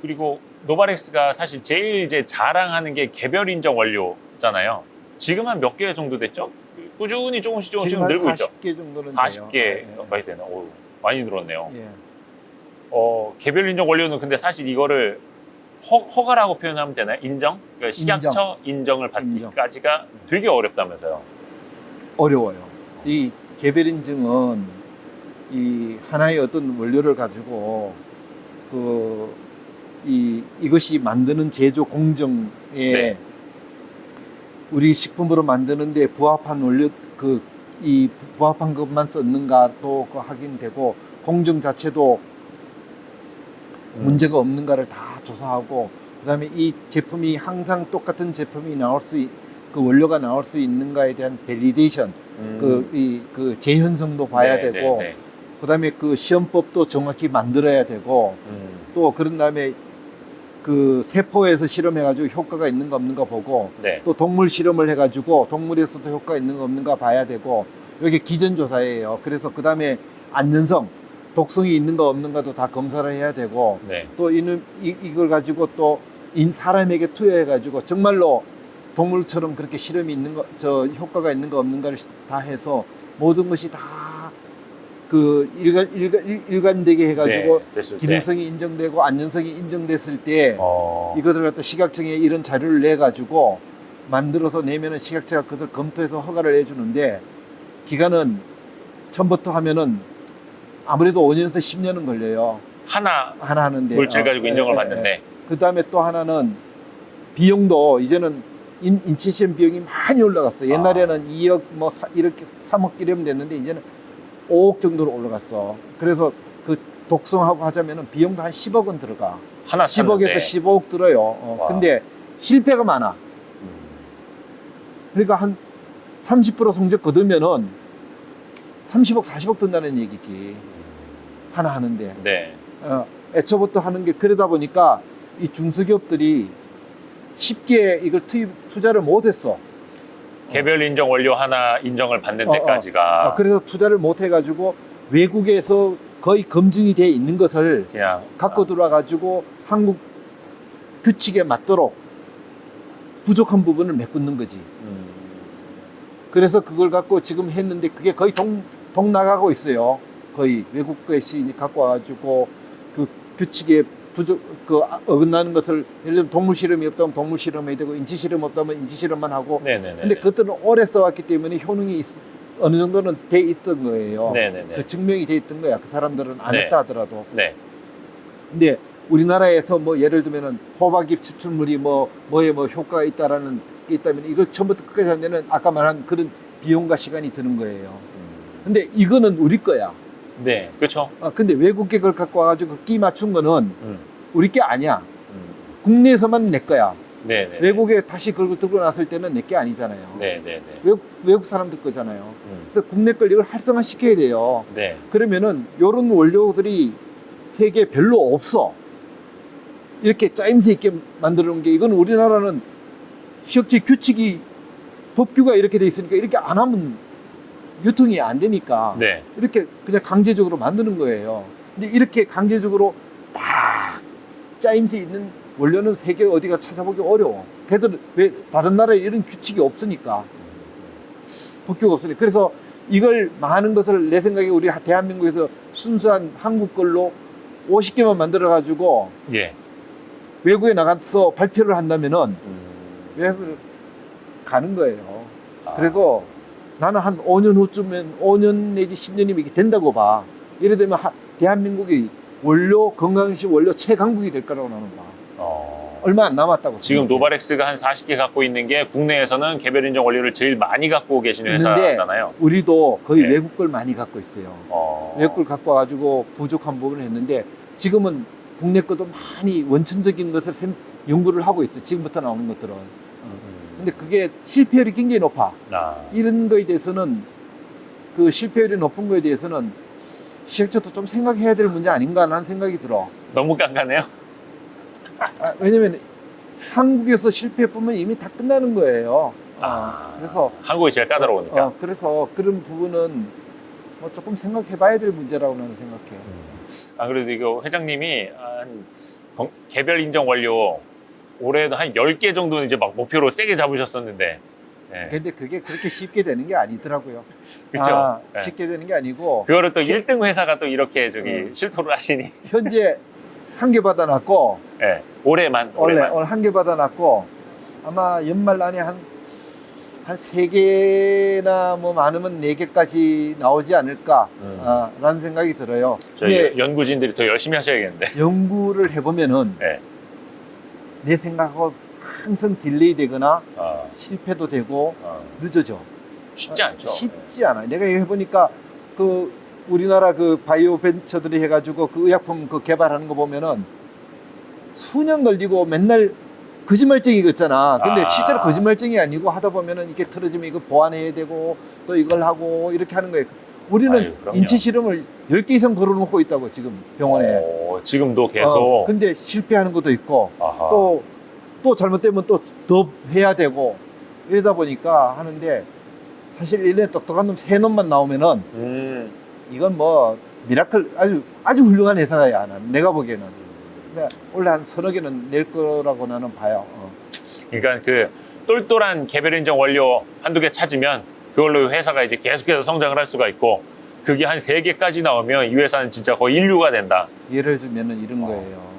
그리고 노바렉스가 사실 제일 이제 자랑하는 게 개별 인정 원료잖아요. 지금 한 몇 개 정도 됐죠? 꾸준히 조금씩 지금 늘고 있죠. 40개 정도는 40개 돼요. 가까이 되나? 오, 많이 늘었네요. 예. 개별 인정 원료는 근데 사실 이거를 허가라고 표현하면 되나요? 인정? 그러니까 식약처 인정을 받기까지가 되게 어렵다면서요. 어려워요. 이 개별 인증은 이 하나의 어떤 원료를 가지고 이것이 만드는 제조 공정에 네. 우리 식품으로 만드는데 부합한 원료 이 부합한 것만 썼는가 또 확인되고 공정 자체도 문제가 없는가를 다 조사하고 그다음에 이 제품이 항상 똑같은 제품이 나올 그 원료가 나올 수 있는가에 대한 밸리데이션 그 재현성도 봐야 네, 되고 네, 네. 그다음에 그 시험법도 정확히 만들어야 되고 또 그런 다음에 그 세포에서 실험해가지고 효과가 있는가 없는가 보고 네. 또 동물 실험을 해가지고 동물에서도 효과가 있는가 없는가 봐야 되고 이게 기전조사예요. 그래서 그 다음에 안전성, 독성이 있는가 없는가도 다 검사를 해야 되고 네. 또 이걸 가지고 또 사람에게 투여해가지고 정말로 동물처럼 그렇게 실험이 있는 거, 효과가 있는가 없는가를 다 해서 모든 것이 다 그 일관되게 해가지고 네, 됐을 때. 기능성이 인정되고 안전성이 인정됐을 때 이것을 갖다 식약청에 이런 자료를 내 가지고 만들어서 내면은 식약처가 그것을 검토해서 허가를 해주는데 기간은 처음부터 하면은 아무래도 5년에서 10년은 걸려요. 하나 하는데 물질 가지고 인정을 받는데. 그 다음에 또 하나는 비용도 이제는 인체 시험 비용이 많이 올라갔어. 옛날에는 2억 뭐 이렇게 3억 이러면 됐는데 이제는 5억 정도로 올라갔어. 그래서 그 독성하고 하자면은 비용도 한 10억은 들어가. 하나 10억에서 15억 들어요. 근데 실패가 많아. 그러니까 한 30% 성적 거두면은 30억, 40억 든다는 얘기지. 하나 하는데. 네. 애초부터 하는 게 그러다 보니까 이 중소기업들이 쉽게 이걸 투자를 못 했어. 개별 인정 원료 하나 인정을 받는 데까지가. 그래서 투자를 못 해가지고 외국에서 거의 검증이 돼 있는 것을 그냥 갖고 들어와가지고 한국 규칙에 맞도록 부족한 부분을 메꾸는 거지. 그래서 그걸 갖고 지금 했는데 그게 거의 동 나가고 있어요. 거의 외국 것이 갖고 와가지고 그 규칙에 어긋나는 것을 예를 들면 동물 실험이 없다면 동물 실험해야 되고 인지 실험 없다면 인지 실험만 하고. 네네네. 근데 그것들은 오래 써왔기 때문에 효능이 어느 정도는 돼 있던 거예요. 네네네. 그 증명이 돼 있던 거야. 그 사람들은 안 네. 했다 하더라도. 네. 근데 우리나라에서 뭐 예를 들면은 호박잎 추출물이 뭐에 효과가 있다라는 게 있다면 이걸 처음부터 끝까지 하는 데는 아까 말한 그런 비용과 시간이 드는 거예요. 근데 이거는 우리 거야. 네. 그렇죠. 근데 외국계 걸 갖고 와가지고 끼 맞춘 거는 우리 게 아니야. 국내에서만 내 거야. 네네. 외국에 다시 그걸 들고 났을 때는 내 게 아니잖아요. 네네네. 외국 사람들 거잖아요. 그래서 국내 걸 이걸 활성화 시켜야 돼요. 네. 그러면은 요런 원료들이 세계에 별로 없어. 이렇게 짜임새 있게 만들어 놓은 게 이건 우리나라는 식약처 규칙이 법규가 이렇게 돼 있으니까 이렇게 안 하면 유통이 안 되니까 네. 이렇게 그냥 강제적으로 만드는 거예요. 근데 이렇게 강제적으로 딱 짜임새 있는 원료는 세계 어디가 찾아보기 어려워. 걔들은 왜 다른 나라에 이런 규칙이 없으니까. 법규가 없으니까. 그래서 이걸 많은 것을 내 생각에 우리 대한민국에서 순수한 한국 걸로 50개만 만들어 가지고 예. 외국에 나가서 발표를 한다면은 외국을 가는 거예요. 그리고 나는 한 5년 후쯤엔 5년 내지 10년이면 이게 된다고 봐. 이래 되면 대한민국이 건강식 원료 최강국이 될 거라고 나는 봐. 얼마 안 남았다고. 지금 노바렉스가 한 40개 갖고 있는 게 국내에서는 개별 인정 원료를 제일 많이 갖고 계시는 회사잖아요. 우리도 거의 네. 외국 걸 많이 갖고 있어요. 외국 걸 갖고 와가지고 부족한 부분을 했는데 지금은 국내 것도 많이 원천적인 것을 연구를 하고 있어요. 지금부터 나오는 것들은. 근데 그게 실패율이 굉장히 높아. 이런 거에 대해서는 그 실패율이 높은 거에 대해서는 식약처도 좀 생각해야 될 문제 아닌가라는 생각이 들어. 너무 깐깐해요? 왜냐면 한국에서 실패했으면 이미 다 끝나는 거예요. 그래서 한국이 제일 까다로우니까. 그래서 그런 부분은 뭐 조금 생각해봐야 될 문제라고 나는 생각해요. 그래도 이거 회장님이 한 개별 인정 완료 올해도 한 10개 정도는 이제 막 목표로 세게 잡으셨었는데. 예. 근데 그게 그렇게 쉽게 되는 게 아니더라고요. 그렇죠. 쉽게 되는 게 아니고 그거를 또 1등 회사가 또 이렇게 저기 어. 실토를 하시니. 현재 한 개 받아놨고 예. 올해만. 오늘 한 개 받아놨고 아마 연말 안에 한 3개나 뭐 많으면 4개까지 나오지 않을까 라는 생각이 들어요. 저희 근데 연구진들이 더 열심히 하셔야겠는데. 연구를 해보면은 네. 내 생각하고 항상 딜레이 되거나 어, 실패도 되고 어. 늦어져. 쉽지 않죠. 쉽지 않아. 내가 해보니까 그 우리나라 그 바이오 벤처들이 해가지고 그 의약품 그 개발하는 거 보면은 수년 걸리고 맨날 거짓말쟁이 있잖아. 근데 실제로 거짓말쟁이 아니고 하다 보면은 이게 틀어지면 이거 보완해야 되고 또 이걸 하고 이렇게 하는 거예요. 우리는 아유, 그럼요. 인체 실험을 10개 이상 걸어놓고 있다고 지금 병원에. 지금도 계속. 근데 실패하는 것도 있고 아하. 또 잘못되면 또 더 해야 되고 이러다 보니까 하는데 사실 1년에 똑똑한 놈 3놈만 나오면은 이건 뭐 미라클 아주 훌륭한 회사야. 내가 보기에는. 근데 원래 한 3-4개는 낼 거라고 나는 봐요. 그러니까 그 똘똘한 개별 인정 완료 한두 개 찾으면 그걸로 회사가 이제 계속해서 성장을 할 수가 있고 그게 한 3개까지 나오면 이 회사는 진짜 거의 인류가 된다. 예를 들면은 이런 거예요.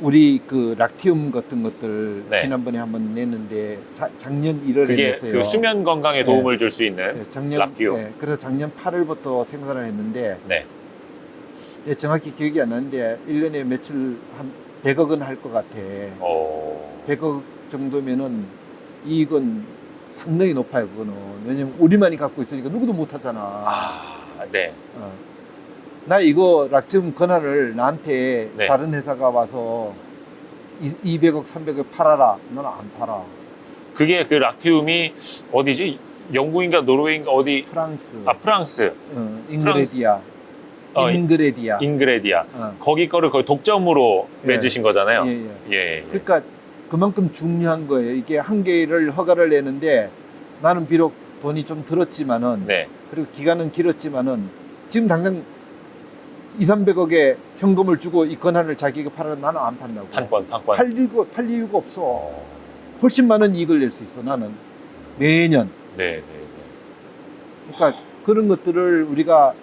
우리 그 락티움 같은 것들 네. 지난번에 한번 냈는데 작년 1월에 그게 냈어요. 그 수면 건강에 도움을 줄 수 있는 네, 작년 락티움. 그래서 작년 8월부터 생산을 했는데 네. 정확히 기억이 안 나는데 1년에 매출 한 100억은 할 것 같아. 100억 정도면은 이익은 상당히 높아요. 그거는 왜냐면 우리만이 갖고 있으니까 누구도 못 하잖아. 네. 나 이거 락티움 권한을 나한테 네. 다른 회사가 와서 200억, 300억 팔아라. 너는 안 팔아. 그게 그 락티움이 어디지? 영국인가 노르웨이인가 어디? 프랑스. 프랑스. 잉그레디아. 잉그레디아. 잉그레디아. 거기 거를 거의 독점으로 예. 맺으신 거잖아요. 예. 예. 그러니까 그만큼 중요한 거예요. 이게 한 개를 허가를 내는데 나는 비록 돈이 좀 들었지만은 네. 그리고 기간은 길었지만은 지금 당장 200~300억의 현금을 주고 이 권한을 자기가 팔아도 나는 안 판다고. 판권. 팔 이유가 없어. 훨씬 많은 이익을 낼 수 있어, 나는. 매년. 네. 그러니까 그런 것들을 우리가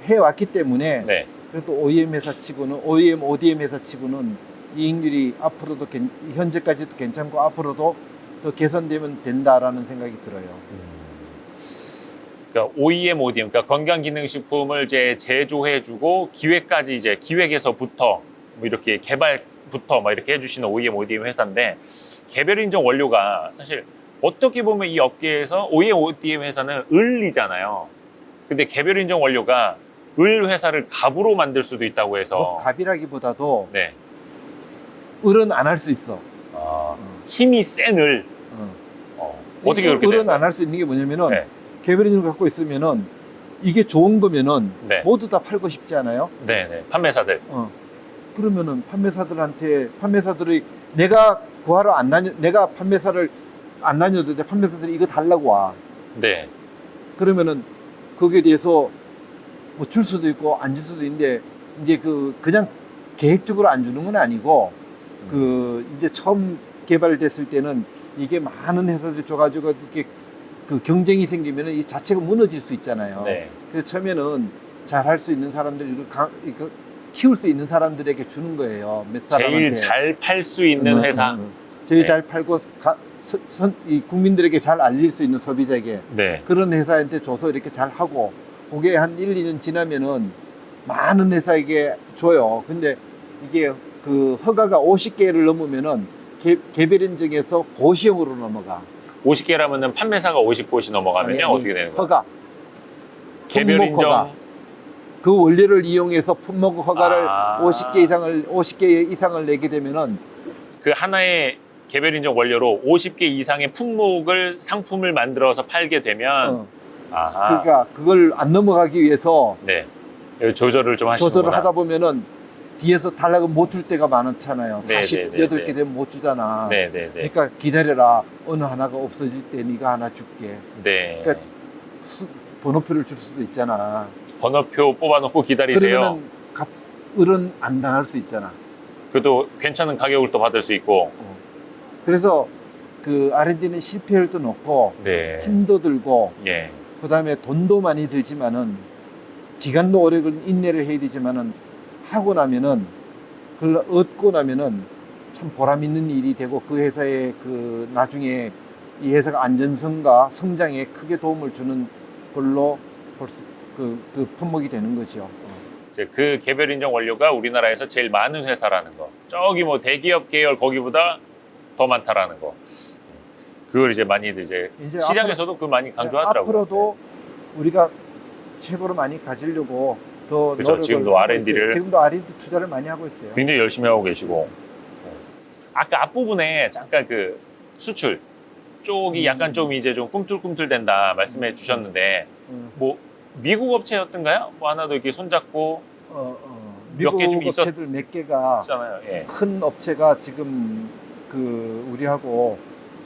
해왔기 때문에 네. 그래도 OEM 회사 치고는, OEM, ODM 회사 치고는 이익률이 앞으로도, 현재까지도 괜찮고 앞으로도 더 개선되면 된다라는 생각이 들어요. 그러니까 OEM, ODM, 그러니까 건강기능식품을 이제 제조해주고 기획까지 이제 기획에서부터 뭐 이렇게 개발부터 막 이렇게 해주시는 OEM, ODM 회사인데 개별 인정 원료가 사실 어떻게 보면 이 업계에서 OEM, ODM 회사는 을이잖아요. 근데 개별 인정 원료가 을 회사를 갑으로 만들 수도 있다고 해서 갑이라기보다도 네. 을은 안 할 수 있어. 힘이 센 을. 어떻게 그렇게 을은 돼요? 안 할 수 있는 게 뭐냐면은 네. 개별 인증을 갖고 있으면은 이게 좋은 거면은 네. 모두 다 팔고 싶지 않아요? 네. 판매사들. 그러면은 판매사들이 내가 구하러 내가 판매사를 안 다녀도 돼. 판매사들이 이거 달라고 와. 네. 그러면은 거기에 대해서 뭐 줄 수도 있고 안 줄 수도 있는데 이제 그냥 계획적으로 안 주는 건 아니고 이제 처음 개발됐을 때는 이게 많은 회사들이 줘가지고 이렇게 그 경쟁이 생기면 이 자체가 무너질 수 있잖아요. 네. 그래서 처음에는 잘 할 수 있는 사람들, 이거 키울 수 있는 사람들에게 주는 거예요. 몇 사람한테. 제일 잘 팔 수 있는 회사. 제일 네. 잘 팔고 이 국민들에게 잘 알릴 수 있는 소비자에게 네. 그런 회사한테 줘서 이렇게 잘 하고 그게 한 1-2년 지나면은 많은 회사에게 줘요. 근데 이게 그 허가가 50개를 넘으면은 개별 인증에서 고시형으로 넘어가. 50개라면은 판매사가 50곳이 넘어가면요. 아니, 어떻게 되는 거예요? 허가. 개별 품목 인정. 허가. 그 원료를 이용해서 품목 허가를 아. 50개 이상을 내게 되면은 그 하나의 개별 인정 원료로 50개 이상의 상품을 만들어서 팔게 되면 아하. 그러니까 그걸 안 넘어가기 위해서 네. 조절을 좀 하시는구나. 조절을 하다 보면은 뒤에서 달라고 못 줄 때가 많잖아요. 네, 48개 되면 못 주잖아. 네. 그러니까 기다려라. 어느 하나가 없어질 때 네가 하나 줄게. 네. 그러니까 번호표를 줄 수도 있잖아. 번호표 뽑아놓고 기다리세요. 그러면은 을은 안 당할 수 있잖아. 그래도 괜찮은 가격을 또 받을 수 있고. 그래서 그 R&D는 실패율도 높고 네. 힘도 들고 예. 그다음에 돈도 많이 들지만은 기간도 오래 인내를 해야 되지만은 하고 나면은 그걸 얻고 나면은 참 보람 있는 일이 되고 그 회사의 그 나중에 이 회사가 안전성과 성장에 크게 도움을 주는 걸로 그 품목이 되는 거죠. 이제 그 개별 인정 원료가 우리나라에서 제일 많은 회사라는 거. 저기 뭐 대기업 계열 거기보다 더 많다라는 거. 그걸 이제 많이들 이제 시장에서도 그 많이 강조하더라고요. 앞으로도 우리가 최고로 많이 가지려고 더 그렇죠. 노력을 지금도 하고 R&D를 있어요. 지금도 R&D 투자를 많이 하고 있어요. 굉장히 열심히 하고 계시고. 아까 앞부분에 잠깐 그 수출 쪽이 약간 좀 이제 좀 꿈틀꿈틀 된다 말씀해 주셨는데 뭐 미국 업체였던가요? 뭐 하나도 이렇게 손잡고 미국 몇개좀 업체들 몇 개가 있잖아요. 예. 큰 업체가 지금 그 우리하고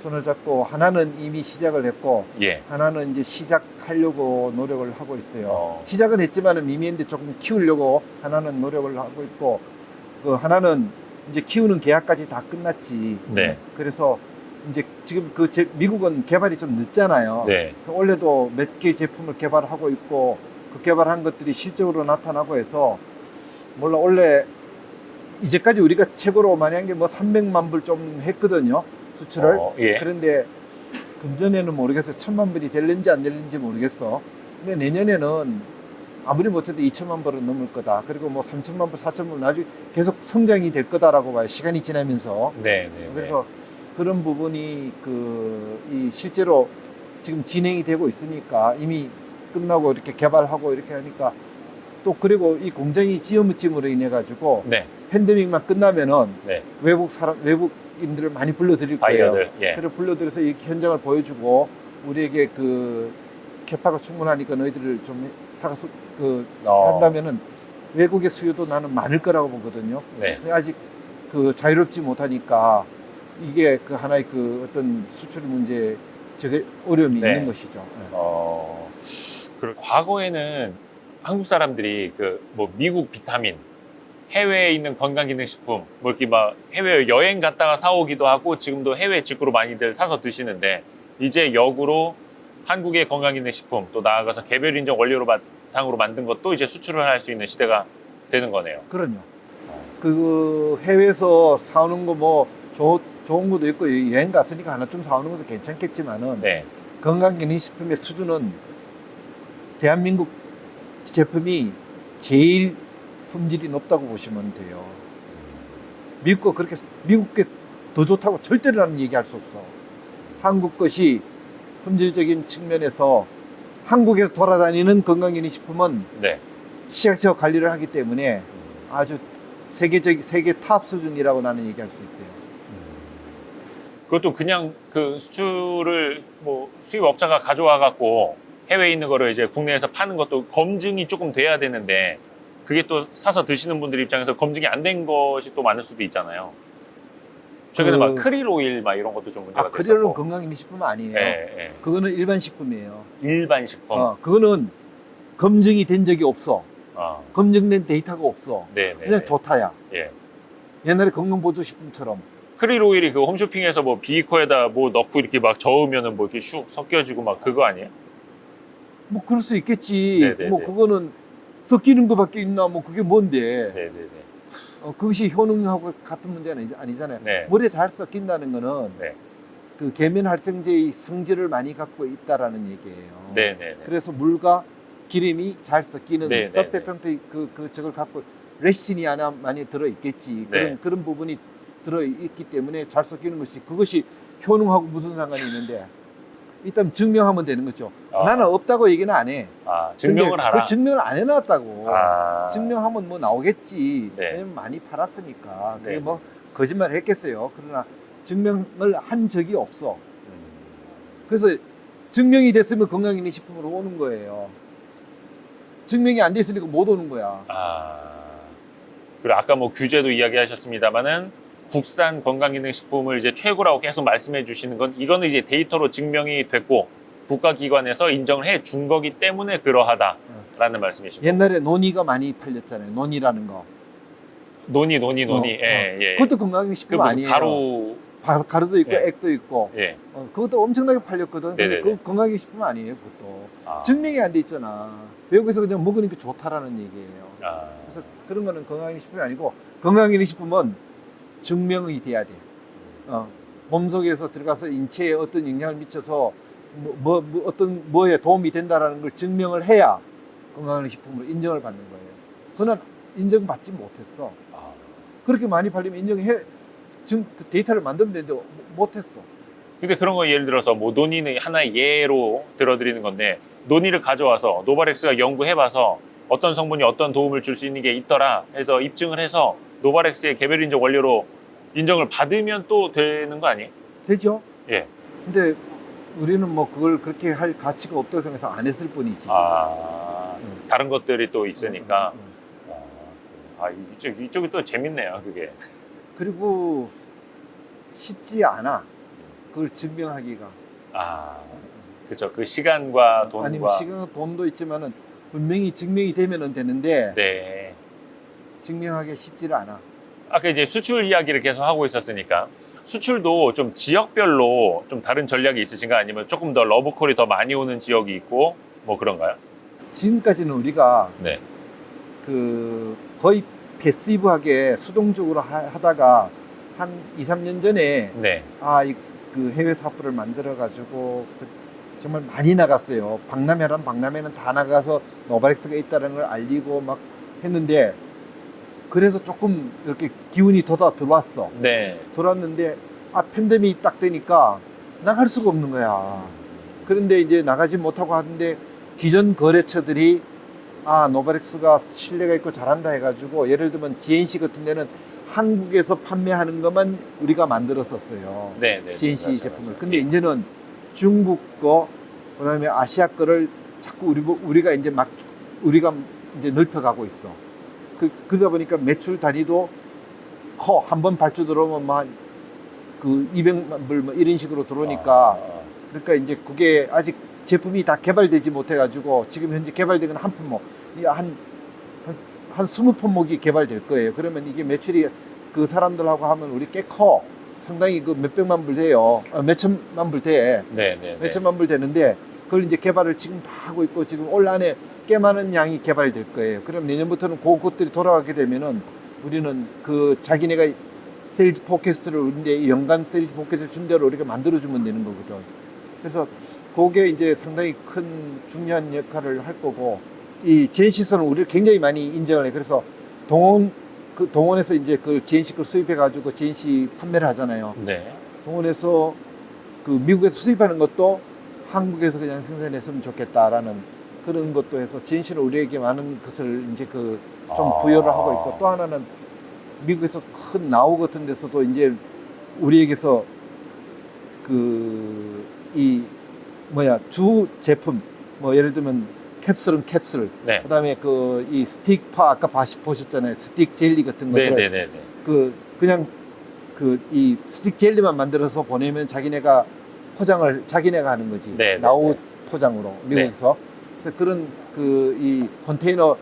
손을 잡고 하나는 이미 시작을 했고 예. 하나는 이제 시작하려고 노력을 하고 있어요. 어. 시작은 했지만은 미미한데 조금 키우려고 하나는 노력을 하고 있고 그 하나는 이제 키우는 계약까지 다 끝났지. 네. 그래서 이제 지금 미국은 개발이 좀 늦잖아요. 네. 원래도 몇 개 제품을 개발하고 있고 그 개발한 것들이 실적으로 나타나고 해서 몰라 원래 이제까지 우리가 최고로 많이 한 게 뭐 300만 불 좀 했거든요. 수출을. 예. 그런데 금전에는 모르겠어요. 1000만 불이 될는지 안 될는지 모르겠어. 근데 내년에는 아무리 못해도 2천만 불은 넘을 거다. 그리고 뭐 3천만 불, 4천만 불 나중에 계속 성장이 될 거다라고 봐요. 시간이 지나면서. 네. 네. 그래서 그런 부분이 이 실제로 지금 진행이 되고 있으니까 이미 끝나고 이렇게 개발하고 이렇게 하니까 또 그리고 이 공장이 지어무침으로 인해 가지고 네. 팬데믹만 끝나면은 네. 외국인들을 많이 불러들일 거예요. 바이어들. 예. 그래서 불러들여서 이 현장을 보여주고 우리에게 그 캐파가 충분하니까 너희들을 좀 사가서 한다면은 외국의 수요도 나는 많을 거라고 보거든요. 네. 근데 아직 그 자유롭지 못하니까 이게 그 하나의 그 어떤 수출 문제 저게 어려움이 네. 있는 것이죠. 그리고 과거에는 한국 사람들이 그 뭐 미국 비타민, 해외에 있는 건강기능식품, 뭐 이렇게 막 해외 여행 갔다가 사오기도 하고 지금도 해외 직구로 많이들 사서 드시는데 이제 역으로 한국의 건강기능식품 또 나아가서 개별 인정 원료로 바탕으로 만든 것도 이제 수출을 할 수 있는 시대가 되는 거네요. 그럼요. 그 해외에서 사오는 거 뭐 좋은 것도 있고 여행 갔으니까 하나 좀 사오는 것도 괜찮겠지만은 네. 건강기능식품의 수준은 대한민국 제품이 제일 품질이 높다고 보시면 돼요. 미국 게 더 좋다고 절대로 나는 얘기할 수 없어. 한국 것이 품질적인 측면에서 한국에서 돌아다니는 건강기능식품은 네. 시각적 관리를 하기 때문에 아주 세계 탑 수준이라고 나는 얘기할 수 있어요. 그것도 그냥 그 수출을 뭐 수입업자가 가져와 갖고 해외에 있는 거를 이제 국내에서 파는 것도 검증이 조금 돼야 되는데 그게 또 사서 드시는 분들 입장에서 검증이 안 된 것이 또 많을 수도 있잖아요. 최근에 막 크릴 오일 막 이런 것도 좀 문제가 됐었고. 크릴은 건강기능식품 아니에요. 예. 그거는 일반 식품이에요. 일반 식품. 그거는 검증이 된 적이 없어. 검증된 데이터가 없어. 네. 그냥 좋다야. 예. 옛날에 건강보조식품처럼. 크릴 오일이 그 홈쇼핑에서 뭐 비코에다 뭐 넣고 이렇게 막 저으면은 뭐 이렇게 슉 섞여지고 막 그거 아니에요? 뭐 그럴 수 있겠지. 네네네. 뭐 그거는 섞이는 거밖에 있나 뭐 그게 뭔데. 네네네. 그것이 효능하고 같은 문제는 아니잖아요. 네. 물에 잘 섞인다는 거는 네. 그 계면 활성제의 성질을 많이 갖고 있다라는 얘기예요. 네네네. 그래서 물과 기름이 잘 섞이는 네네네. 서페턴트 저걸 갖고 레신이 하나 많이 들어 있겠지. 네. 그런 부분이 들어 있기 때문에 잘 섞이는 것이 그것이 효능하고 무슨 상관이 있는데 일단 증명하면 되는 거죠. 나는 없다고 얘기는 안 해. 증명을 하라. 그 증명을 안 해놨다고. 아. 증명하면 뭐 나오겠지. 네. 왜냐면 많이 팔았으니까. 그게 네. 뭐 거짓말 했겠어요. 그러나 증명을 한 적이 없어. 그래서 증명이 됐으면 건강기능식품으로 오는 거예요. 증명이 안 됐으니까 못 오는 거야. 그리고 아까 뭐 규제도 이야기하셨습니다만은 국산 건강기능식품을 이제 최고라고 계속 말씀해 주시는 건 이거는 이제 데이터로 증명이 됐고 국가기관에서 인정을 해 준 거기 때문에 그러하다라는 말씀이십니다. 옛날에 논이가 많이 팔렸잖아요. 논이라는 거. 논이. 예. 그것도 건강식품 무슨 아니에요. 가루도 있고 예. 액도 있고 예. 그것도 엄청나게 팔렸거든. 근데 네네네. 그 건강식품 아니에요. 그것도 아. 증명이 안 돼 있잖아. 외국에서 그냥 먹으니까 좋다라는 얘기예요. 아. 그래서 그런 거는 건강식품이 아니고, 건강식품은 증명이 돼야 돼. 몸속에서 들어가서 인체에 어떤 영향을 미쳐서 어떤 뭐에 도움이 된다라는 걸 증명을 해야 건강식품으로 인정을 받는 거예요. 그건 인정받지 못했어. 아. 그렇게 많이 팔리면 그 데이터를 만들면 되는데 못했어. 근데 그런 거 예를 들어서 뭐 논의는 하나의 예로 들어드리는 건데, 논의를 가져와서 노바렉스가 연구해봐서 어떤 성분이 어떤 도움을 줄 수 있는 게 있더라 해서 입증을 해서 노바렉스의 개별 인정 원료로 인정을 받으면 또 되는 거 아니에요? 되죠? 예. 근데 우리는 뭐 그걸 그렇게 할 가치가 없다고 생각해서 안 했을 뿐이지. 다른 것들이 또 있으니까. 응. 이쪽이 또 재밌네요, 그게. 그리고 쉽지 않아. 그걸 증명하기가. 그렇죠. 그 시간과 돈과. 아니면 시간과 돈도 있지만은 분명히 증명이 되면은 되는데, 네. 증명하기 쉽지를 않아. 아까 이제 수출 이야기를 계속 하고 있었으니까, 수출도 좀 지역별로 좀 다른 전략이 있으신가? 아니면 조금 더 러브콜이 더 많이 오는 지역이 있고 뭐 그런가요? 지금까지는 우리가 네. 거의 패시브하게 수동적으로 하다가 한 2, 3년 전에 네. 그 해외 사업부를 만들어 가지고 정말 많이 나갔어요. 박람회는 다 나가서 노바렉스가 있다는 걸 알리고 막 했는데, 그래서 조금 이렇게 기운이 들어왔어. 네. 들어왔는데 팬데믹이 딱 되니까 나갈 수가 없는 거야. 그런데 이제 나가지 못하고 하는데, 기존 거래처들이 노바렉스가 신뢰가 있고 잘한다 해가지고, 예를 들면 GNC 같은 데는 한국에서 판매하는 것만 우리가 만들었었어요. 네. GNC 맞아요, 제품을. 맞아요. 근데 이제는 중국 거, 그다음에 아시아 거를 자꾸 우리가 이제 넓혀가고 있어. 그러다 보니까 매출 단위도 커. 한 번 발주 들어오면 그 200만 불 이런 식으로 들어오니까. 그러니까 이제 그게 아직 제품이 다 개발되지 못해가지고, 지금 현재 개발된 건 한 품목, 한 20품목이 개발될 거예요. 그러면 이게 매출이 그 사람들하고 하면 우리 꽤 커. 상당히 그 몇백만 불 돼요. 몇천만 불 돼. 네. 몇천만 불 되는데, 그걸 이제 개발을 지금 다 하고 있고, 지금 올 한해 꽤 많은 양이 개발될 거예요. 그럼 내년부터는 그것들이 돌아가게 되면은, 우리는 그 자기네가 세일즈 포캐스트를 이제 연간 세일즈 포캐스트 준 대로 우리가 만들어주면 되는 거거든. 그래서 그게 이제 상당히 큰 중요한 역할을 할 거고, 이 GNC에서는 우리를 굉장히 많이 인정을 해. 그래서 동원에서 이제 그 GNC 걸 수입해가지고 GNC 판매를 하잖아요. 네. 동원에서 그 미국에서 수입하는 것도 한국에서 그냥 생산했으면 좋겠다라는 그런 것도 해서, GNC는 우리에게 많은 것을 이제 좀 부여를 하고 있고, 또 하나는 미국에서 큰 나우 같은 데서도 이제 우리에게서 주 제품, 뭐 예를 들면 캡슐은 캡슐, 네. 그다음에 이 스틱파 아까 보셨잖아요. 스틱 젤리 같은 거를 네. 그냥 이 스틱 젤리만 만들어서 보내면 자기네가 포장을 자기네가 하는 거지. 네. 나우 포장으로 미국에서. 그래서 그런 이 컨테이너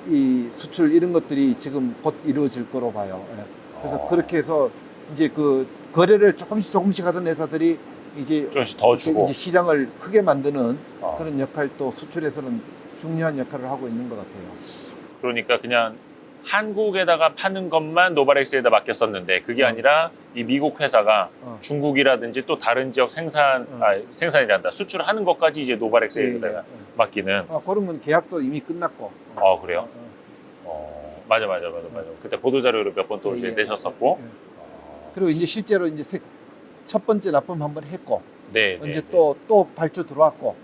이 수출 이런 것들이 지금 곧 이루어질 거로 봐요. 예. 그래서 그렇게 해서 이제 그 거래를 조금씩 하던 회사들이 이제 조금씩 더 주고 이제 시장을 크게 만드는 그런 역할도 수출에서는 중요한 역할을 하고 있는 것 같아요. 그러니까 그냥 한국에다가 파는 것만 노바렉스에다 맡겼었는데, 그게 아니라 이 미국 회사가 중국이라든지 또 다른 지역 생산이란다, 수출하는 것까지 이제 노바렉스에다가 맡기는. 그러면 계약도 이미 끝났고. 그래요? 맞아. 그때 보도자료를 몇 번 또 이제 내셨었고. 그리고 이제 실제로 이제 첫 번째 납품 한번 했고, 네. 이제 또 발주 들어왔고.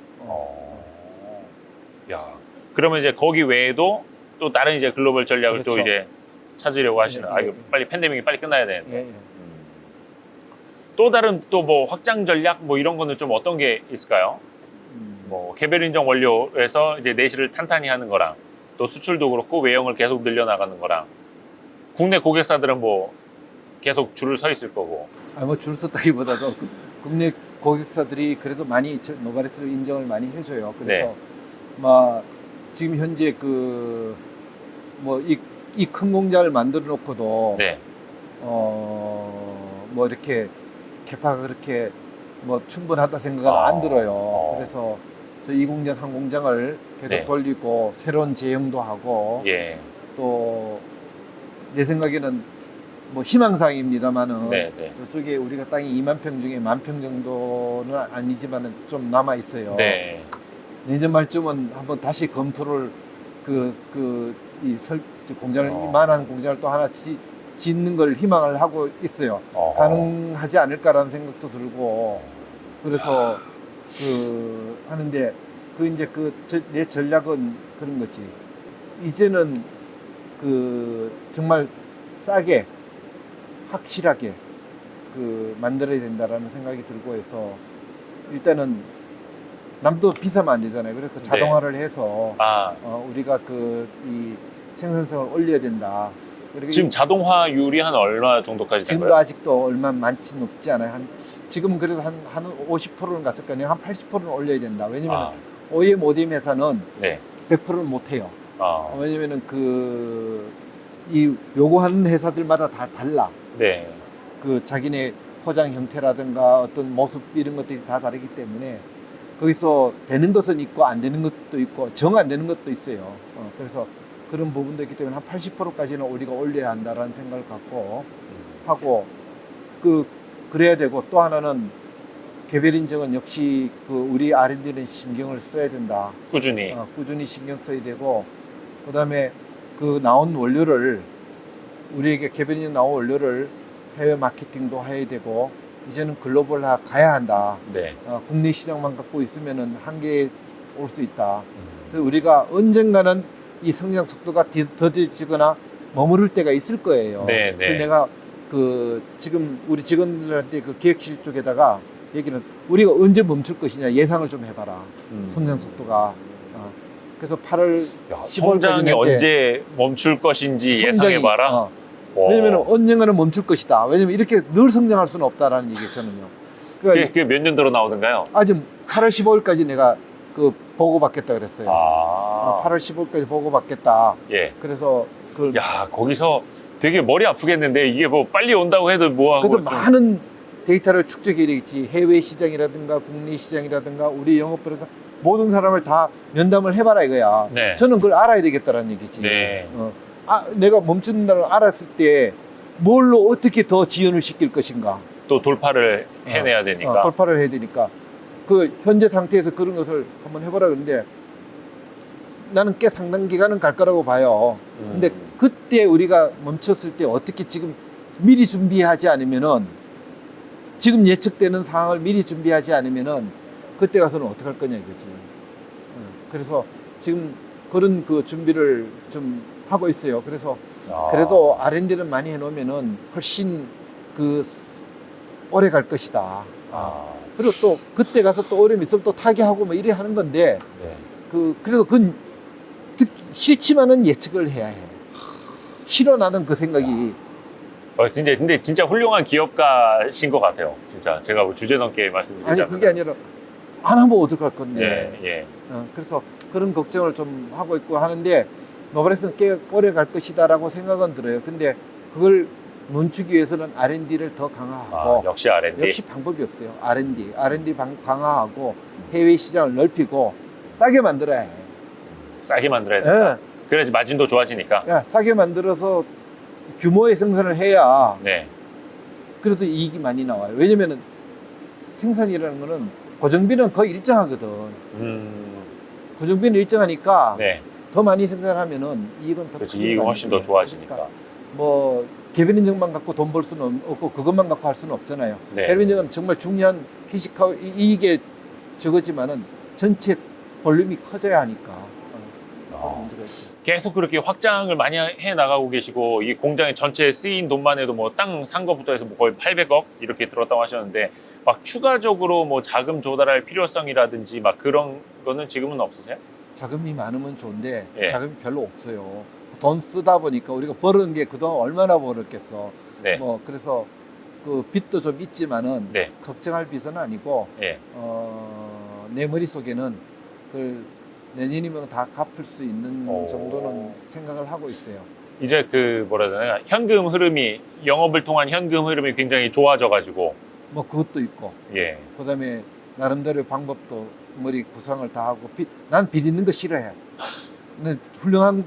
야, 그러면 이제 거기 외에도 또 다른 이제 글로벌 전략을 또 그렇죠. 이제 찾으려고 하시는. 이거 빨리 팬데믹이 빨리 끝나야 되는데. 예. 또 다른 또 뭐 확장 전략 뭐 이런 거는 좀 어떤 게 있을까요? 뭐 개별 인정 원료에서 이제 내실을 탄탄히 하는 거랑, 또 수출도 그렇고 외형을 계속 늘려나가는 거랑, 국내 고객사들은 뭐 계속 줄을 서 있을 거고. 뭐 줄 섰다기보다도 국내 고객사들이 그래도 많이 노바렉스를 인정을 많이 해줘요. 그래서 지금 현재 이 이 큰 공장을 만들어 놓고도 네. 뭐 이렇게 캐파가 그렇게 뭐 충분하다 생각은 안 들어요. 그래서 저 2공장, 3공장을 계속 네. 돌리고 새로운 제형도 하고 예. 또 내 생각에는 뭐 희망사항입니다만은 네, 네. 이쪽에 우리가 땅이 2만 평 중에 1만 평 정도는 아니지만은 좀 남아 있어요. 네. 내년 말쯤은 한번 다시 검토를 공장을 어. 이만한 공장을 또 하나 짓는 걸 희망을 하고 있어요. 어허. 가능하지 않을까라는 생각도 들고 그래서 하는데 이제 내 전략은 그런 거지. 이제는 정말 싸게 확실하게 만들어야 된다라는 생각이 들고 해서 일단은 남도 비싸면 안 되잖아요. 그래서 네. 자동화를 해서 아, 우리가 이 생산성을 올려야 된다. 그리고 지금 자동화율이 한 얼마 정도까지 된 지금도 거예요? 아직도 얼마 많지 높지 않아요. 지금은 그래도 한 50%는 갔을 거아니에요. 한 80%는 올려야 된다. 왜냐면 아, OEM, ODM 회사는 네. 100%는 못 해요. 아, 왜냐면은 이 요구하는 회사들마다 다 달라. 네. 자기네 포장 형태라든가 어떤 모습 이런 것들이 다 다르기 때문에 거기서 되는 것은 있고 안 되는 것도 있고 정 안 되는 것도 있어요. 그래서 그런 부분도 있기 때문에 한 80%까지는 우리가 올려야 한다라는 생각을 갖고 하고 그래야 되고 또 하나는 개별 인증은 역시 우리 R&D는 신경을 써야 된다. 꾸준히. 꾸준히 신경 써야 되고 그다음에 나온 원료를 우리에게 개별 인증 나온 원료를 해외 마케팅도 해야 되고 이제는 글로벌화 가야 한다. 네. 국내 시장만 갖고 있으면은 한계에 올 수 있다. 그래서 우리가 언젠가는 이 성장 속도가 더뎌지거나 머무를 때가 있을 거예요. 네, 네. 그래서 내가 지금 우리 직원들한테 기획실 쪽에다가 얘기는 우리가 언제 멈출 것이냐 예상을 좀 해봐라. 성장 속도가. 그래서 8월 야, 15일까지 성장이 낼 때 언제 멈출 것인지 예상해봐라. 왜냐면 언젠가는 멈출 것이다. 왜냐면 이렇게 늘 성장할 수는 없다라는 얘기 저는요. 그러니까 그게 몇 년도로 나오던가요? 아직 8월 15일까지 내가 보고 받겠다 그랬어요. 아, 8월 15일까지 보고 받겠다. 예. 그래서 야, 거기서 되게 머리 아프겠는데 이게 뭐 빨리 온다고 해도 뭐하고. 그래서 많은 데이터를 축적해야 되겠지. 해외 시장이라든가 국내 시장이라든가 우리 영업부에서 모든 사람을 다 면담을 해봐라 이거야. 네. 저는 그걸 알아야 되겠다라는 얘기지. 네. 내가 멈춘다는 걸 알았을 때 뭘로 어떻게 더 지연을 시킬 것인가. 또 돌파를 해내야 되니까. 돌파를 해야 되니까. 현재 상태에서 그런 것을 한번 해보라 그러는데 나는 꽤 상당 기간은 갈 거라고 봐요. 근데 그때 우리가 멈췄을 때 어떻게 지금 미리 준비하지 않으면은 지금 예측되는 상황을 미리 준비하지 않으면은 그때 가서는 어떻게 할 거냐 이거지. 그래서 지금 그런 준비를 좀 하고 있어요. 그래서 그래도 R&D는 많이 해놓으면은 훨씬 오래 갈 것이다. 그리고 또 그때 가서 또 어려움이 있으면 또 타개하고 뭐 이래 하는 건데 네. 그래도 그건 싫지만은 예측을 해야 해. 싫어 나는 그 생각이. 근데 진짜 훌륭한 기업가신 것 같아요. 진짜 제가 뭐 주제 넘게 말씀드리자면. 아니 그게 아니라 안 하면 어떡할 건데. 예, 예. 그래서 그런 걱정을 좀 하고 있고 하는데 노블레스는 꽤 오래 갈 것이다라고 생각은 들어요. 근데 그걸 멈추기 위해서는 R&D를 더 강화하고 역시 R&D. 역시 방법이 없어요. R&D 강화하고 해외 시장을 넓히고 싸게 만들어야 해. 싸게 만들어야 된다. 예. 그래야지 마진도 좋아지니까. 야, 싸게 만들어서 규모의 생산을 해야 네. 그래도 이익이 많이 나와요. 왜냐면은 생산이라는 거는 고정비는 거의 일정하거든. 고정비는 일정하니까 네. 더 많이 생산하면은 이익은 더 그렇지. 크게 이익이 많이 훨씬 더 들어요. 좋아지니까. 그러니까 뭐 개별 인증만 갖고 돈 벌 수는 없고 그것만 갖고 할 수는 없잖아요. 네. 개별 인증은 정말 중요한 피지컬 이익에 적었지만은 전체 볼륨이 커져야 하니까 그런 문제가 있어요. 계속 그렇게 확장을 많이 해 나가고 계시고 이 공장에 전체에 쓰인 돈만 해도 뭐 땅 산 거부터 해서 뭐 거의 800억 이렇게 들었다고 하셨는데 막 추가적으로 뭐 자금 조달할 필요성이라든지 막 그런 거는 지금은 없으세요? 자금이 많으면 좋은데 예. 자금이 별로 없어요. 돈 쓰다 보니까 우리가 버는 게 그동안 얼마나 벌었겠어. 네. 뭐 그래서 빚도 좀 있지만은 네. 걱정할 빚은 아니고 예. 내 머릿속에는 내년이면 다 갚을 수 있는 오. 정도는 생각을 하고 있어요. 이제 그 뭐라 해야 되나 현금 흐름이 영업을 통한 현금 흐름이 굉장히 좋아져가지고 뭐 그것도 있고 예. 그다음에 나름대로의 방법도 머리 구상을 다 하고 난 빚 있는 거 싫어해. 근데 훌륭한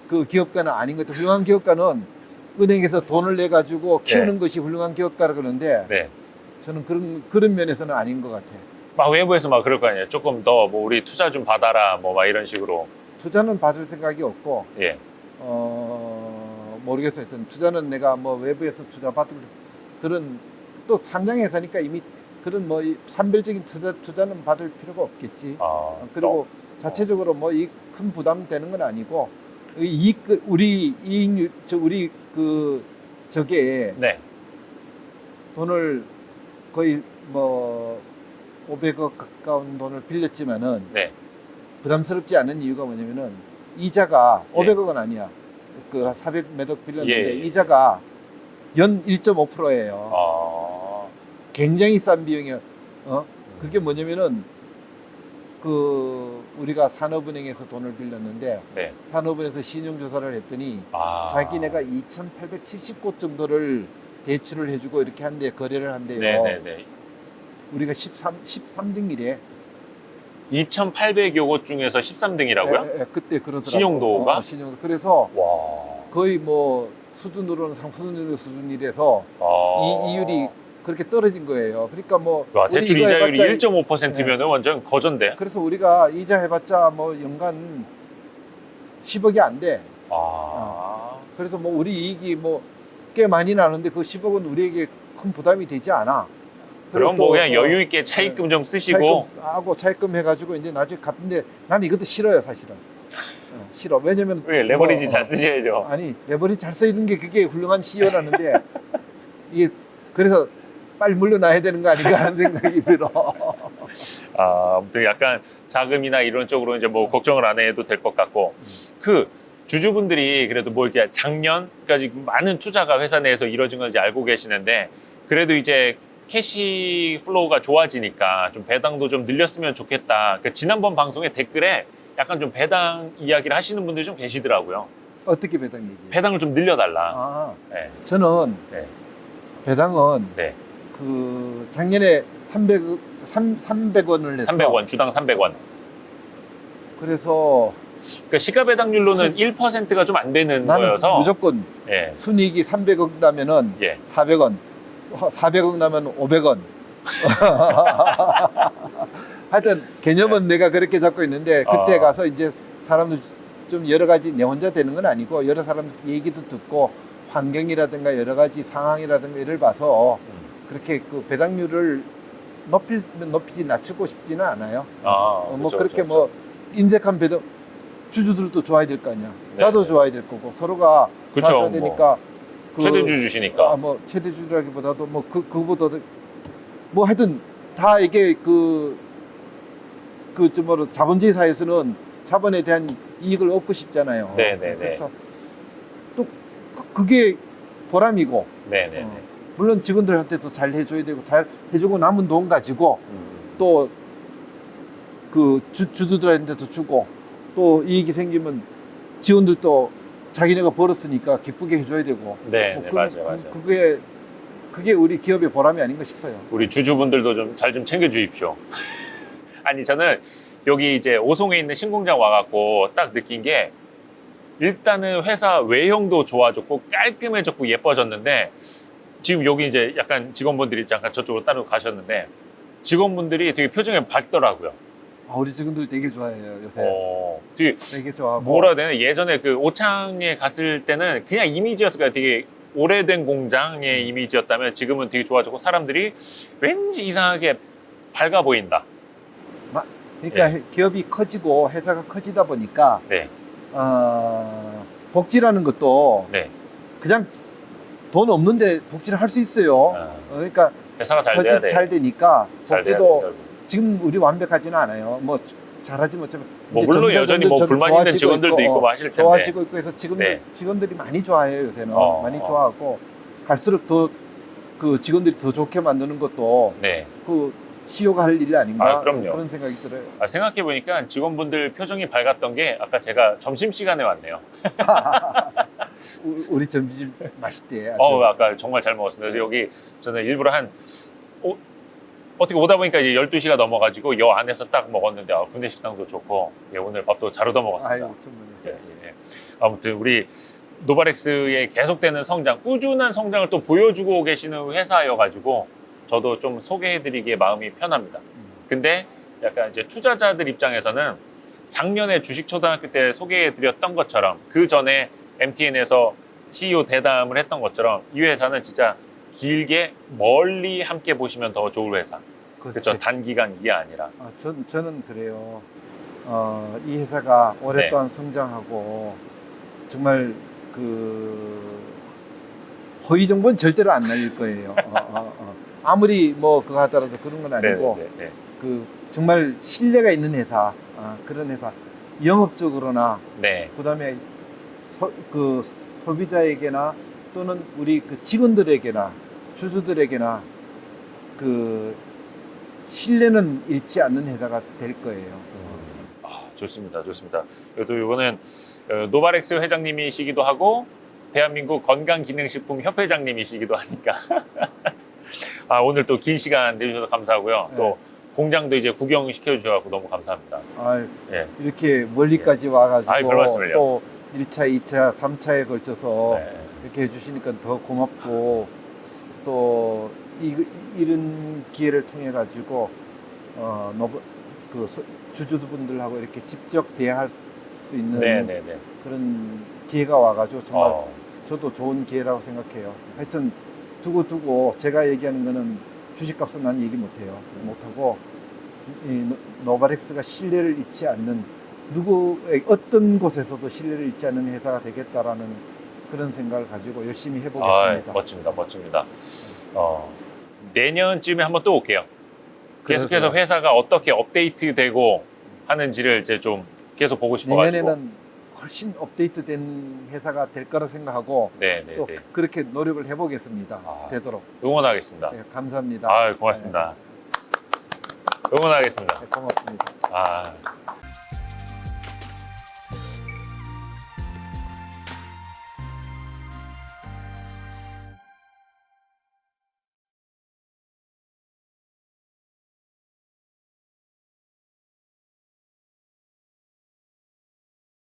그 기업가는 아닌 것 같아. 훌륭한 기업가는 은행에서 돈을 내 가지고 키우는 것이 훌륭한 기업가라 그러는데 네. 저는 그런 면에서는 아닌 것 같아. 막 외부에서 막 그럴 거 아니에요. 조금 더 뭐 우리 투자 좀 받아라 뭐 막 이런 식으로. 투자는 받을 생각이 없고 예. 모르겠어요. 하여튼 투자는 내가 뭐 외부에서 투자 받을 그런 또 상장회사니까 이미 그런 뭐 산별적인 투자는 받을 필요가 없겠지. 아, 그리고 자체적으로 뭐 이 큰 부담 되는 건 아니고 우리 이익률 우리 그 저게 네. 돈을 거의 뭐 500억 가까운 돈을 빌렸지만은 네. 부담스럽지 않은 이유가 뭐냐면은 이자가 예. 500억은 아니야. 그 400 몇 억 빌렸는데 예. 이자가 연 1.5%예요. 아. 굉장히 싼 비용이에요. 그게 뭐냐면은 그 우리가 산업은행에서 돈을 빌렸는데 네. 산업은행에서 신용조사를 했더니 아. 자기네가 2,870곳 정도를 대출을 해주고 이렇게 한데 거래를 한대요. 네네네. 우리가 13등이래. 2,800여 곳 중에서 13등이라고요? 그때 그러더라고. 신용도가? 신용도. 그래서 와. 거의 뭐 수준으로는 상수준 수준이라서 아. 이율이 그렇게 떨어진 거예요. 그러니까 뭐 와, 우리 대출 이거 이자율이 해봤자 1.5%면은 완전 거전데. 그래서 우리가 이자 해봤자 뭐 연간 10억이 안 돼. 아. 그래서 뭐 우리 이익이 뭐 꽤 많이 나는데 그 10억은 우리에게 큰 부담이 되지 않아. 그럼 그리고 뭐 또 그냥 여유 있게 차입금 좀 쓰시고. 차입금 하고 차입금 해가지고 이제 나중에 갚는데 나는 이것도 싫어요 사실은. 싫어. 왜냐면 왜 레버리지 뭐, 잘 쓰셔야죠. 아니 레버리지 잘 쓰이는 게 그게 훌륭한 CEO라는데 이게 그래서 빨리 물러나야 되는 거 아닌가 하는 생각이 들어. 아, 아무튼 약간 자금이나 이런 쪽으로 이제 뭐 걱정을 안 해도 될 것 같고, 그 주주분들이 그래도 뭐 이렇게 작년까지 많은 투자가 회사 내에서 이루어진 건지 알고 계시는데, 그래도 이제 캐시 플로우가 좋아지니까 좀 배당도 좀 늘렸으면 좋겠다. 그 지난번 방송에 댓글에 약간 좀 배당 이야기를 하시는 분들이 좀 계시더라고요. 어떻게 배당 얘기해? 배당을 좀 늘려달라. 아, 네. 저는 네. 배당은 네. 그 작년에 300원을 냈어. 300원, 주당 300원. 그래서 그러니까 시가 배당률로는 1%가 좀 안 되는 나는 거여서. 무조건 예. 순이익이 300억 나면은 예. 400원, 400억 나면 500원. 하여튼 개념은 내가 그렇게 잡고 있는데 그때 가서 이제 사람들 좀 여러 가지 내 혼자 되는 건 아니고 여러 사람들 얘기도 듣고 환경이라든가 여러 가지 상황이라든가 이를 봐서 그렇게 그 배당률을 높이지 낮추고 싶지는 않아요. 뭐 그렇죠, 그렇게 그렇죠. 뭐 인색한 배당 주주들도 좋아야 될 거 아니야. 네, 나도 네. 좋아야 될 거고 서로가 그쵸, 좋아야 뭐. 되니까 그 최대주 주시니까. 뭐 최대주라기보다도 뭐 그보다도 뭐 하여튼 다 이게 좀 뭐로 자본주의 사회에서는 자본에 대한 이익을 얻고 싶잖아요. 네네네. 그래서 또 그게 보람이고 네네네. 물론 직원들한테도 잘 해줘야 되고 잘 해주고 남은 돈 가지고 또 그 주주들한테도 주고 또 이익이 생기면 직원들도 자기네가 벌었으니까 기쁘게 해줘야 되고. 네, 네, 맞아요, 맞아요. 그게 우리 기업의 보람이 아닌가 싶어요. 우리 주주분들도 좀 잘 좀 챙겨 주십시오. 아니, 저는 여기 이제 오송에 있는 신공장 와갖고 딱 느낀 게 일단은 회사 외형도 좋아졌고 깔끔해졌고 예뻐졌는데 지금 여기 이제 약간 직원분들이 잠깐 저쪽으로 따로 가셨는데 직원분들이 되게 표정이 밝더라고요. 우리 직원들 되게 좋아해요 요새. 되게 되게 좋아하고. 뭐라 해야 되나, 예전에 그 오창에 갔을 때는 그냥 이미지였을까요? 되게 오래된 공장의 이미지였다면 지금은 되게 좋아졌고 사람들이 왠지 이상하게 밝아 보인다. 그러니까 기업이 커지고 회사가 커지다 보니까 네. 복지라는 것도 네. 그냥 돈 없는데 복지를 할 수 있어요. 그러니까 회사가 잘 돼야 돼. 잘 되니까 잘 돼야 복지도 돼요. 지금 우리 완벽하지는 않아요. 뭐 잘하지 못하면 뭐 물론 여전히 뭐 불만 있는 직원들도 있고 하실 텐데. 좋아지고 있고 해서 네. 직원들이 많이 좋아해요 요새는. 많이 어. 좋아하고 갈수록 더 그 직원들이 더 좋게 만드는 것도 네. 그 CEO가 할 일이 아닌가 그럼요. 그런 생각이 들어요. 생각해보니까 직원분들 표정이 밝았던 게 아까 제가 점심시간에 왔네요. 우리 점심 맛있대. 아주. 아까 정말 잘 먹었습니다. 그래서 여기 저는 일부러 어떻게 오다 보니까 이제 12시가 넘어가지고 여 안에서 딱 먹었는데 군내 식당도 좋고 오늘 밥도 잘 얻어 먹었습니다. 아이고, 정말. 예. 아무튼 우리 노바렉스의 계속되는 성장, 꾸준한 성장을 또 보여주고 계시는 회사여가지고 저도 좀 소개해드리기에 마음이 편합니다. 근데 약간 이제 투자자들 입장에서는 작년에 주식초등학교 때 소개해드렸던 것처럼 그 전에 MTN에서 CEO 대담을 했던 것처럼 이 회사는 진짜 길게 멀리 함께 보시면 더 좋을 회사. 그렇죠. 단기간 이게 아니라. 저는 그래요. 이 회사가 오랫동안 성장하고 정말 허위 정보는 절대로 안 날릴 거예요. 아무리 뭐 그거 하더라도 그런 건 아니고 네네네. 정말 신뢰가 있는 회사, 그런 회사. 영업적으로나 네. 그다음에 소비자에게나 또는 우리 직원들에게나 주주들에게나 신뢰는 잃지 않는 회사가 될 거예요. 좋습니다. 그래도 이거는 노바렉스 회장님이시기도 하고 대한민국 건강기능식품 협회장님이시기도 하니까 오늘 또 긴 시간 내주셔서 감사하고요. 네. 또 공장도 이제 구경시켜 주셔서 너무 감사합니다. 예. 이렇게 멀리까지 와가지고 별 말씀을요. 또 1차, 2차, 3차에 걸쳐서 네. 이렇게 해주시니까 더 고맙고 또 이런 기회를 통해 가지고 주주분들하고 이렇게 직접 대화할 수 있는 네네네. 그런 기회가 와가지고 정말 저도 좋은 기회라고 생각해요. 하여튼 두고 제가 얘기하는 거는 주식값은 난 얘기 못하고 이 노바렉스가 신뢰를 잃지 않는 어떤 곳에서도 신뢰를 잃지 않는 회사가 되겠다라는 그런 생각을 가지고 열심히 해보겠습니다. 멋집니다. 내년쯤에 한번 또 올게요. 계속해서 그러게요. 회사가 어떻게 업데이트되고 하는지를 이제 좀 계속 보고 싶어가지고. 내년에는 훨씬 업데이트된 회사가 될 거라 생각하고 네네네. 또 그렇게 노력을 해보겠습니다. 되도록. 응원하겠습니다. 네, 감사합니다. 고맙습니다. 응원하겠습니다. 네, 고맙습니다.